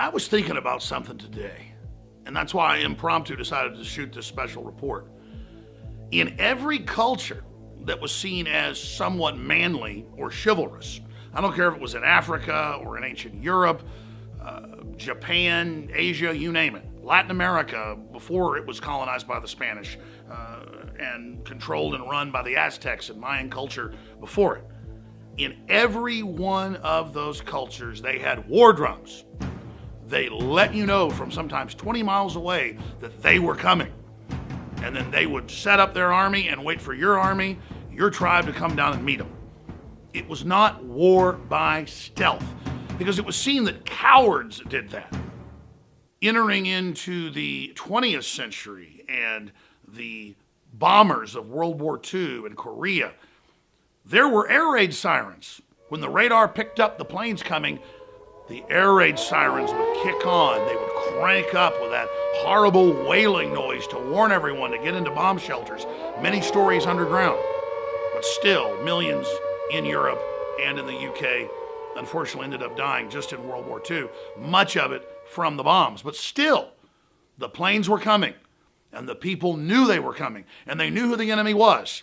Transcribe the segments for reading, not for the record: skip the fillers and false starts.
I was thinking about something today, and that's why I impromptu decided to shoot this special report. In every culture that was seen as somewhat manly or chivalrous, I don't care if it was in Africa or in ancient Europe, Japan, Asia, you name it, Latin America, before it was colonized by the Spanish and controlled and run by the Aztecs and Mayan culture before it. In every one of those cultures, they had war drums. They let you know from sometimes 20 miles away that they were coming. And then they would set up their army and wait for your army, your tribe, to come down and meet them. It was not war by stealth, because it was seen that cowards did that. Entering into the 20th century and the bombers of World War II and Korea, there were air raid sirens. When the radar picked up the planes coming, the air raid sirens would kick on. They would crank up with that horrible wailing noise to warn everyone to get into bomb shelters, many stories underground. But still, millions in Europe and in the UK unfortunately ended up dying just in World War II, much of it from the bombs. But still, the planes were coming, and the people knew they were coming, and they knew who the enemy was.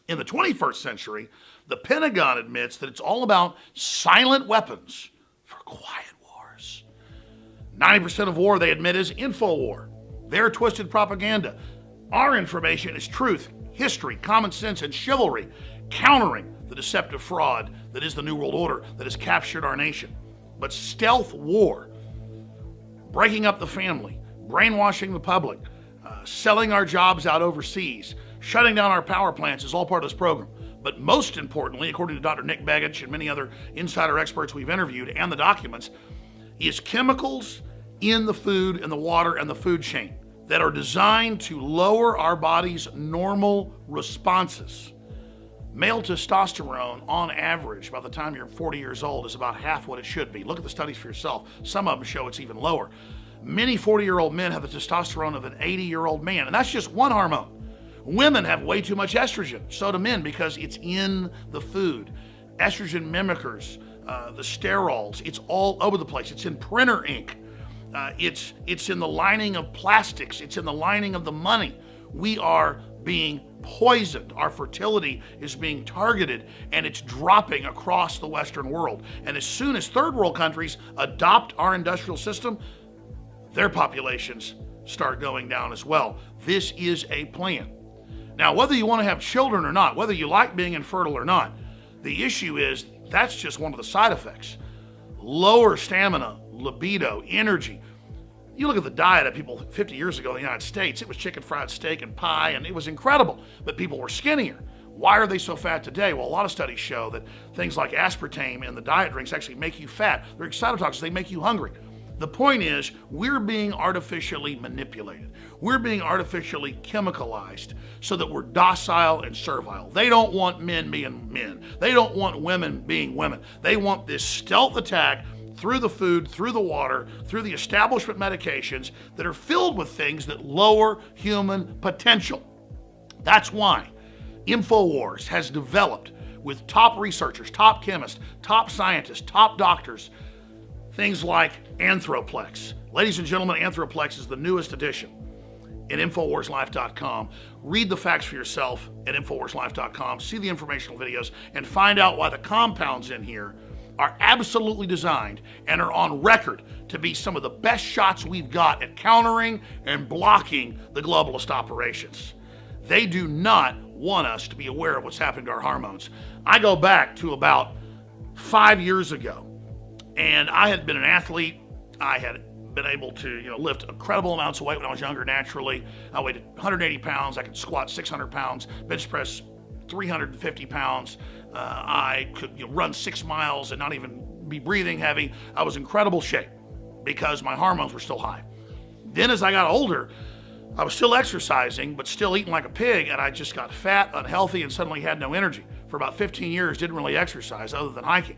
In the 21st century, the Pentagon admits that it's all about silent weapons for quiet wars. 90% of war, they admit, is info war. Their twisted propaganda. Our information is truth, history, common sense, and chivalry, countering the deceptive fraud that is the New World Order that has captured our nation. But stealth war, breaking up the family, brainwashing the public, selling our jobs out overseas, shutting down our power plants is all part of this program. But most importantly, according to Dr. Nick Begich and many other insider experts we've interviewed and the documents, is chemicals in the food and the water and the food chain that are designed to lower our body's normal responses. Male testosterone, on average, by the time you're 40 years old, is about half what it should be. Look at the studies for yourself. Some of them show it's even lower. Many 40-year-old men have the testosterone of an 80-year-old man, and that's just one hormone. Women have way too much estrogen, so do men, because it's in the food. Estrogen mimickers, the sterols, it's all over the place. It's in printer ink. It's in the lining of plastics. It's in the lining of the money. We are being poisoned. Our fertility is being targeted, and it's dropping across the Western world. And as soon as third world countries adopt our industrial system, their populations start going down as well. This is a plan. Now, whether you want to have children or not, whether you like being infertile or not, the issue is that's just one of the side effects. Lower stamina, libido, energy. You look at the diet of people 50 years ago in the United States, it was chicken fried steak and pie, and it was incredible, but people were skinnier. Why are they so fat today? Well, a lot of studies show that things like aspartame in the diet drinks actually make you fat. They're excitotoxics, they make you hungry. The point is, we're being artificially manipulated. We're being artificially chemicalized so that we're docile and servile. They don't want men being men. They don't want women being women. They want this stealth attack through the food, through the water, through the establishment medications that are filled with things that lower human potential. That's why InfoWars has developed, with top researchers, top chemists, top scientists, top doctors, things like Anthroplex. Ladies and gentlemen, Anthroplex is the newest edition at InfoWarsLife.com. Read the facts for yourself at InfoWarsLife.com. See the informational videos and find out why the compounds in here are absolutely designed and are on record to be some of the best shots we've got at countering and blocking the globalist operations. They do not want us to be aware of what's happening to our hormones. I go back to about 5 years ago, and I had been an athlete. I had been able to lift incredible amounts of weight when I was younger naturally. I weighed 180 pounds. I could squat 600 pounds, bench press 350 pounds. I could run 6 miles and not even be breathing heavy. I was in incredible shape because my hormones were still high. Then as I got older, I was still exercising, but still eating like a pig, and I just got fat, unhealthy, and suddenly had no energy. For about 15 years, didn't really exercise other than hiking.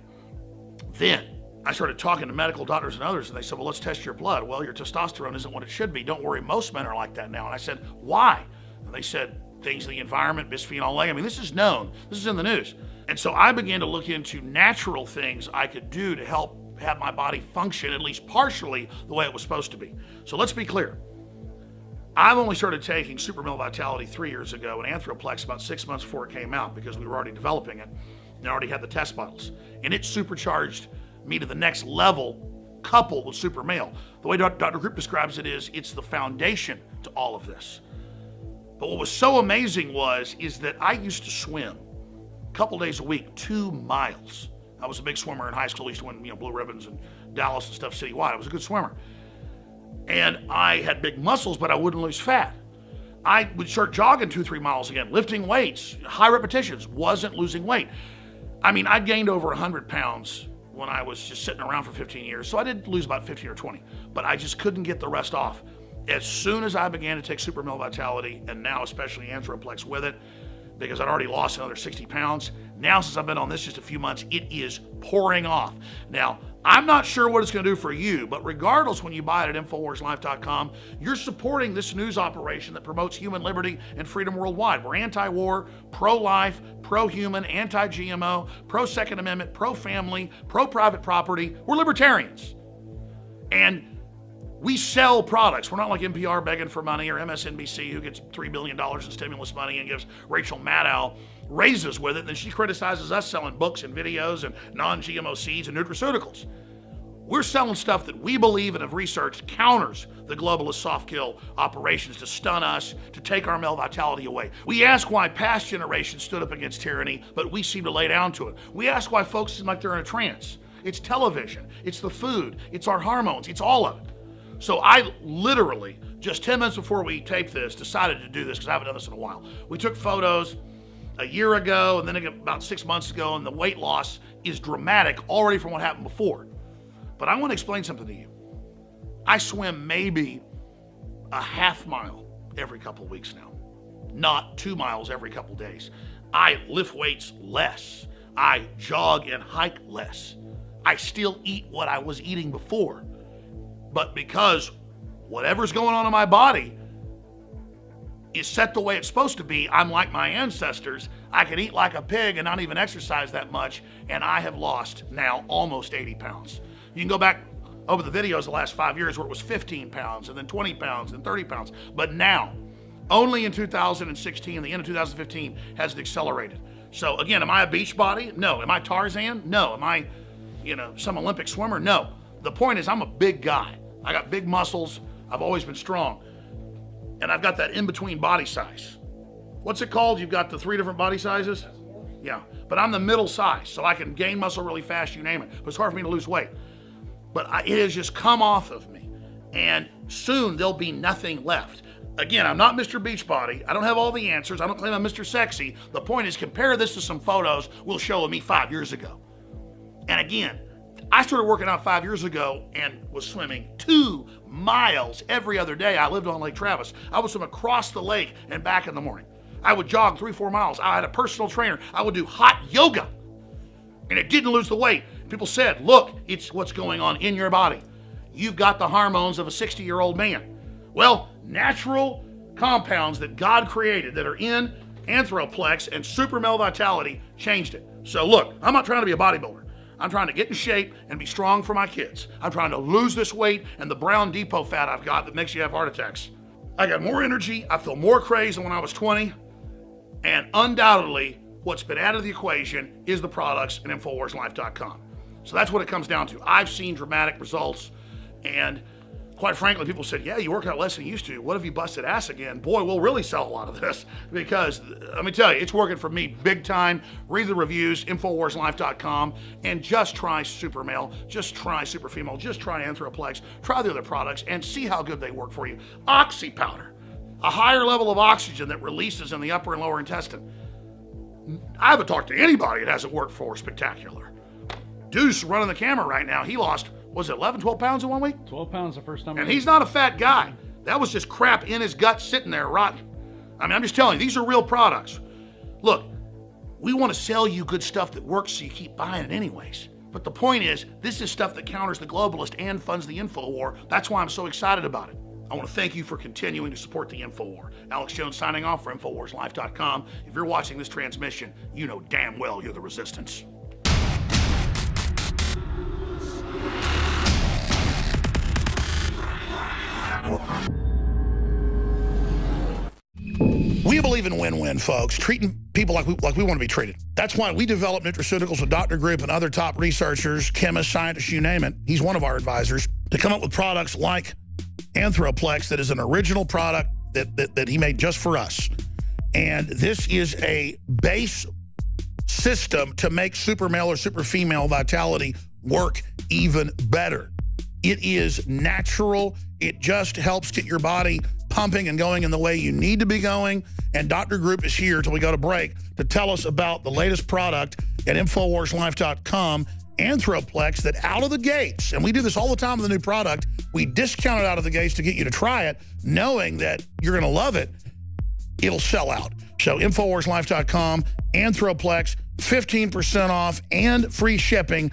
Then I started talking to medical doctors and others, and they said, well, let's test your blood. Well, your testosterone isn't what it should be. Don't worry, most men are like that now. And I said, why? And they said, things in the environment, bisphenol A. I mean, this is known. This is in the news. And so I began to look into natural things I could do to help had my body function at least partially the way it was supposed to be. So let's be clear. I've only started taking Super Male Vitality 3 years ago and Anthroplex about 6 months before it came out because we were already developing it and already had the test bottles. And it supercharged me to the next level coupled with Super Male. The way Dr. Group describes it is it's the foundation to all of this. But what was so amazing is that I used to swim a couple days a week, 2 miles. I was a big swimmer in high school. I used to win, blue ribbons in Dallas and stuff citywide. I was a good swimmer. And I had big muscles, but I wouldn't lose fat. I would start jogging 2-3 miles again, lifting weights, high repetitions, wasn't losing weight. I mean, I gained over 100 pounds when I was just sitting around for 15 years. So I did lose about 15 or 20, but I just couldn't get the rest off. As soon as I began to take Super Male Vitality, and now especially Anthroplex with it, because I'd already lost another 60 pounds. Now, since I've been on this just a few months, it is pouring off. Now, I'm not sure what it's going to do for you, but regardless, when you buy it at InfoWarsLife.com, you're supporting this news operation that promotes human liberty and freedom worldwide. We're anti-war, pro-life, pro-human, anti-GMO, pro-Second Amendment, pro-family, pro-private property. We're libertarians. And we sell products. We're not like NPR begging for money or MSNBC who gets $3 billion in stimulus money and gives Rachel Maddow raises with it. And then she criticizes us selling books and videos and non-GMO seeds and nutraceuticals. We're selling stuff that we believe and have researched counters the globalist soft kill operations to stun us, to take our male vitality away. We ask why past generations stood up against tyranny, but we seem to lay down to it. We ask why folks seem like they're in a trance. It's television, it's the food, it's our hormones, it's all of it. So I literally, just 10 minutes before we taped this, decided to do this because I haven't done this in a while. We took photos a year ago and then about 6 months ago, and the weight loss is dramatic already from what happened before. But I want to explain something to you. I swim maybe a half mile every couple of weeks now, not 2 miles every couple of days. I lift weights less. I jog and hike less. I still eat what I was eating before. But because whatever's going on in my body is set the way it's supposed to be, I'm like my ancestors. I can eat like a pig and not even exercise that much, and I have lost now almost 80 pounds. You can go back over the videos the last 5 years where it was 15 pounds and then 20 pounds and 30 pounds. But now, only in 2016, the end of 2015, has it accelerated. So again, am I a beach body? No. Am I Tarzan? No. Am I, some Olympic swimmer? No. The point is I'm a big guy. I got big muscles. I've always been strong. And I've got that in-between body size. What's it called? You've got the 3 different body sizes? Yeah. But I'm the middle size, so I can gain muscle really fast, you name it. But it's hard for me to lose weight. But it has just come off of me. And soon there'll be nothing left. Again, I'm not Mr. Beachbody. I don't have all the answers. I don't claim I'm Mr. Sexy. The point is, compare this to some photos we'll show of me 5 years ago. And again, I started working out 5 years ago and was swimming 2 miles every other day. I lived on Lake Travis. I would swim across the lake and back in the morning. I would jog 3-4 miles. I had a personal trainer. I would do hot yoga. And it didn't lose the weight. People said, look, it's what's going on in your body. You've got the hormones of a 60-year-old man. Well, natural compounds that God created that are in Anthroplex and Super Male Vitality changed it. So look, I'm not trying to be a bodybuilder. I'm trying to get in shape and be strong for my kids. I'm trying to lose this weight and the brown depot fat I've got that makes you have heart attacks. I got more energy. I feel more crazy than when I was 20. And undoubtedly, what's been added to the equation is the products at InfoWarsLife.com. So that's what it comes down to. I've seen dramatic results. And quite frankly, people said, yeah, you work out less than you used to. What if you busted ass again? Boy, we'll really sell a lot of this because let me tell you, it's working for me big time. Read the reviews, InfoWarsLife.com, and just try Super Male, just try Super Female, just try Anthroplex, try the other products and see how good they work for you. Oxy powder, a higher level of oxygen that releases in the upper and lower intestine. I haven't talked to anybody it hasn't worked for spectacular. Deuce running the camera right now, he lost, was it 11, 12 pounds in 1 week? 12 pounds the first time. And he's not a fat guy. That was just crap in his gut sitting there rotten. I mean, I'm just telling you, these are real products. Look, we want to sell you good stuff that works so you keep buying it anyways. But the point is, this is stuff that counters the globalist and funds the info war. That's why I'm so excited about it. I want to thank you for continuing to support the info war. Alex Jones signing off for InfoWarsLife.com. If you're watching this transmission, you know damn well you're the resistance. We believe in win-win, folks, treating people like we want to be treated. That's why we developed Nutraceuticals with Dr. Group and other top researchers, chemists, scientists, you name it. He's one of our advisors, to come up with products like Anthroplex that is an original product that he made just for us. And this is a base system to make super male or super female vitality work even better. It is natural. It just helps get your body pumping and going in the way you need to be going. And Dr. Group is here till we go to break to tell us about the latest product at InfoWarsLife.com, Anthroplex, that out of the gates, and we do this all the time with a new product, we discount it out of the gates to get you to try it, knowing that you're going to love it. It'll sell out. So InfoWarsLife.com, Anthroplex, 15% off and free shipping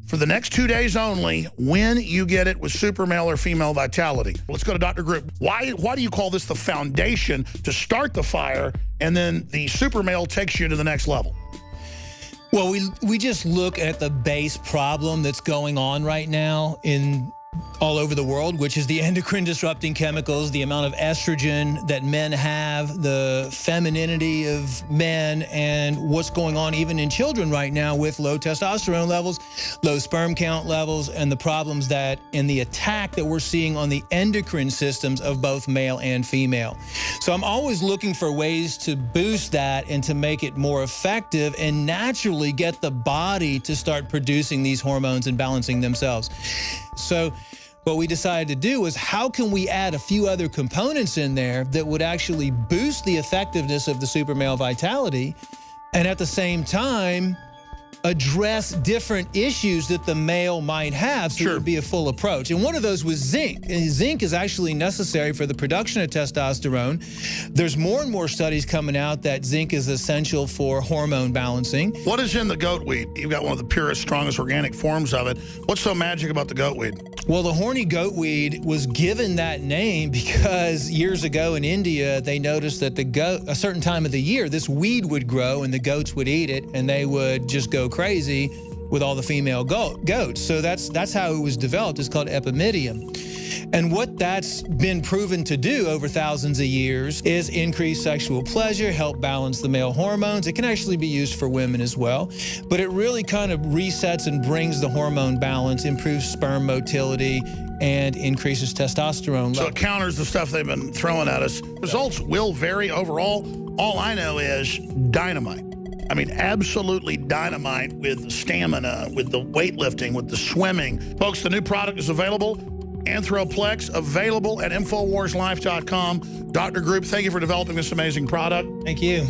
for the next 2 days only when you get it with super male or female vitality. Let's go to Dr. Group. Why do you call this the foundation to start the fire, and then the super male takes you to the next level? Well, we just look at the base problem that's going on right now all over the world, which is the endocrine disrupting chemicals, the amount of estrogen that men have, the femininity of men, and what's going on even in children right now with low testosterone levels, low sperm count levels, and the problems and the attack that we're seeing on the endocrine systems of both male and female. So I'm always looking for ways to boost that and to make it more effective and naturally get the body to start producing these hormones and balancing themselves. So what we decided to do was, how can we add a few other components in there that would actually boost the effectiveness of the super male vitality, and at the same time address different issues that the male might have, so it would be a full approach. And one of those was zinc. And zinc is actually necessary for the production of testosterone. There's more and more studies coming out that zinc is essential for hormone balancing. What is in the goat weed? You've got one of the purest, strongest organic forms of it. What's so magic about the goat weed? Well, the horny goat weed was given that name because years ago in India, they noticed that a certain time of the year, this weed would grow and the goats would eat it, and they would just go crazy with all the female goats. So that's how it was developed. It's called epimedium. And what that's been proven to do over thousands of years is increase sexual pleasure, help balance the male hormones. It can actually be used for women as well, but it really kind of resets and brings the hormone balance, improves sperm motility, and increases testosterone levels. So it counters the stuff they've been throwing at us. Results will vary overall. All I know is dynamite. I mean, absolutely dynamite with the stamina, with the weightlifting, with the swimming. Folks, the new product is available. Anthroplex, available at InfoWarsLife.com. Dr. Group, thank you for developing this amazing product. Thank you.